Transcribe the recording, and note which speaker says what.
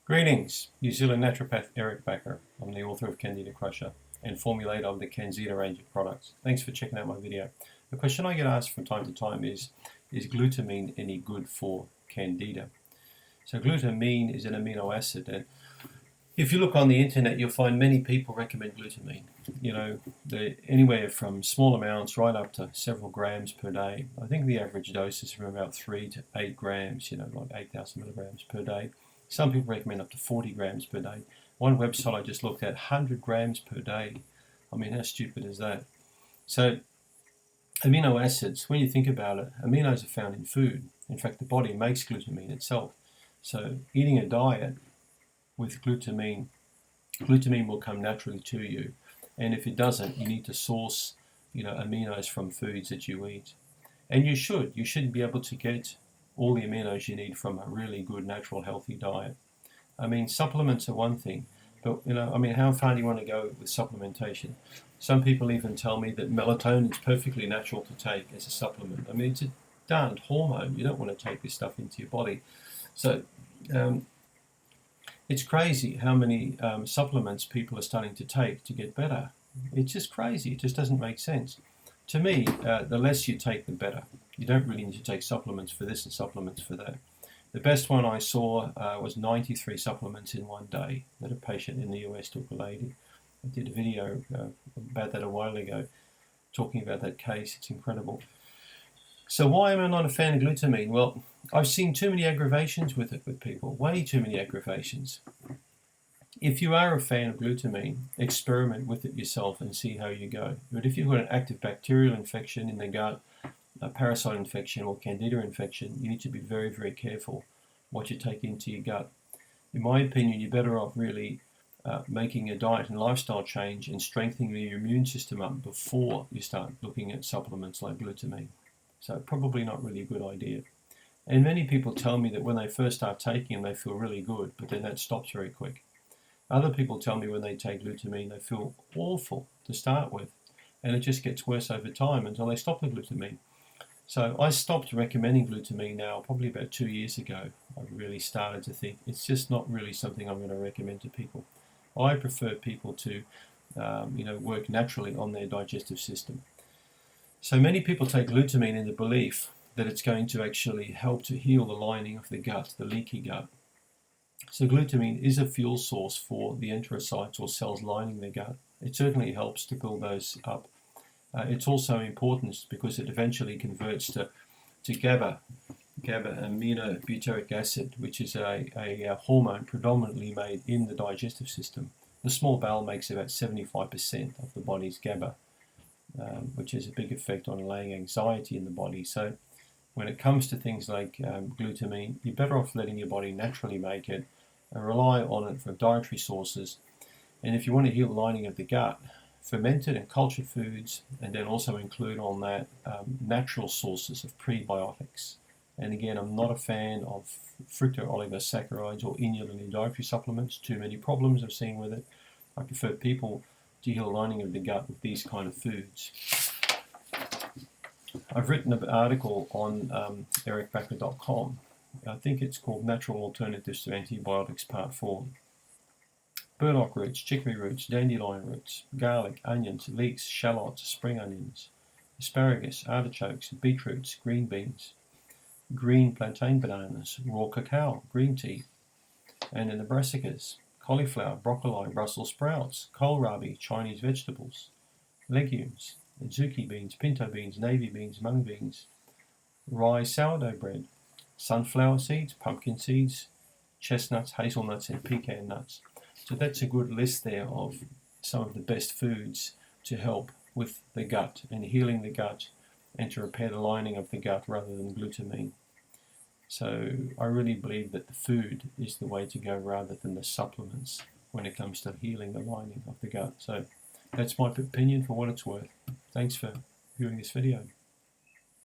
Speaker 1: Greetings, New Zealand naturopath Eric Bakker. I'm the author of Candida Crusher and formulator of the Candida range of products. Thanks for checking out my video. The question I get asked from time to time is glutamine any good for Candida? So glutamine is an amino acid, and if you look on the internet, you'll find many people recommend glutamine. You know, anywhere from small amounts right up to several grams per day. I think the average dose is from about 3 to 8 grams, like 8,000 milligrams per day. Some people recommend up to 40 grams per day. One website I just looked at, 100 grams per day. I mean, how stupid is that? So, amino acids, when you think about it, aminos are found in food. In fact, the body makes glutamine itself. So, eating a diet with glutamine will come naturally to you. And if it doesn't, you need to source, aminos from foods that you eat. And you should be able to get all the aminos you need from a really good, natural, healthy diet. I mean, supplements are one thing, but, how far do you want to go with supplementation? Some people even tell me that melatonin is perfectly natural to take as a supplement. I mean, it's a darned hormone. You don't want to take this stuff into your body. So, it's crazy how many supplements people are starting to take to get better. It's just crazy. It just doesn't make sense. To me, the less you take, the better. You don't really need to take supplements for this and supplements for that. The best one I saw was 93 supplements in one day that a patient in the US took, a lady. I did a video about that a while ago, talking about that case. It's incredible. So why am I not a fan of glutamine? Well, I've seen too many aggravations with it with people, way too many aggravations. If you are a fan of glutamine, experiment with it yourself and see how you go. But if you've got an active bacterial infection in the gut, a parasite infection or candida infection, you need to be very, very careful what you take into your gut. In my opinion, you're better off really making a diet and lifestyle change and strengthening your immune system up before you start looking at supplements like glutamine. So probably not really a good idea. And many people tell me that when they first start taking them, they feel really good, but then that stops very quick. Other people tell me when they take glutamine, they feel awful to start with, and it just gets worse over time until they stop the glutamine. So I stopped recommending glutamine now probably about 2 years ago. I really started to think it's just not really something I'm going to recommend to people. I prefer people to, work naturally on their digestive system. So many people take glutamine in the belief that it's going to actually help to heal the lining of the gut, the leaky gut. So glutamine is a fuel source for the enterocytes or cells lining the gut. It certainly helps to build those up. It's also important because it eventually converts to GABA aminobutyric acid, which is a hormone predominantly made in the digestive system. The small bowel makes about 75% of the body's GABA, which has a big effect on allaying anxiety in the body. So when it comes to things like glutamine, you're better off letting your body naturally make it and rely on it from dietary sources. And if you want to heal the lining of the gut, fermented and cultured foods, and then also include on that natural sources of prebiotics. And again, I'm not a fan of fructooligosaccharides or inulin in dietary supplements. Too many problems I've seen with it. I prefer people to heal the lining of the gut with these kind of foods. I've written an article on ericbakker.com. I think it's called Natural Alternatives to Antibiotics Part 4. Burdock roots, chicory roots, dandelion roots, garlic, onions, leeks, shallots, spring onions, asparagus, artichokes, beetroots, green beans, green plantain bananas, raw cacao, green tea, and in the brassicas, cauliflower, broccoli, Brussels sprouts, kohlrabi, Chinese vegetables, legumes, zucchini beans, pinto beans, navy beans, mung beans, rye sourdough bread, sunflower seeds, pumpkin seeds, chestnuts, hazelnuts, and pecan nuts. So that's a good list there of some of the best foods to help with the gut and healing the gut and to repair the lining of the gut rather than glutamine. So I really believe that the food is the way to go rather than the supplements when it comes to healing the lining of the gut. So that's my opinion for what it's worth. Thanks for viewing this video.